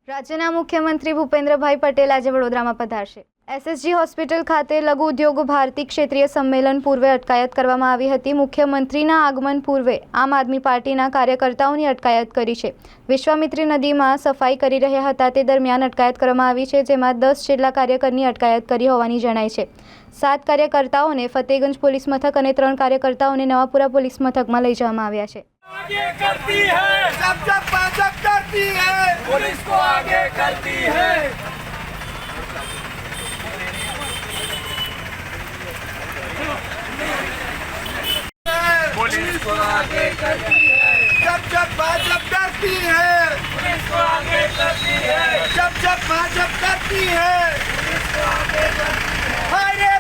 રાજ્યના મુખ્યમંત્રી ભૂપેન્દ્રભાઈ પટેલ આજે વડોદરામાં પધારશે। એસએસજી હોસ્પિટલ ખાતે લઘુ ઉદ્યોગ ભારતી ક્ષેત્રીય સંમેલન પૂર્વે અટકાયત કરવામાં આવી હતી। મુખ્યમંત્રીના આગમન પૂર્વે આમ આદમી પાર્ટીના કાર્યકર્તાઓની અટકાયત કરી છે। વિશ્વામિત્રી નદીમાં સફાઈ કરી રહ્યા હતા તે દરમિયાન અટકાયત કરવામાં આવી છે, જેમાં 10 જેટલા કાર્યકરની અટકાયત કરી હોવાની જણાય છે। 7 કાર્યકર્તાઓને ફતેગંજ પોલીસ મથક અને 3 કાર્યકર્તાઓને નવાપુરા પોલીસ મથકમાં લઈ જવામાં આવ્યા છે। आगे करती है जब भाजप करती है पुलिस को आगे करती है। पुलिस को आगे करती है जब भाजप करती है पुलिस को आगे करती है जब भाजप करती है पुलिस को आगे करती है।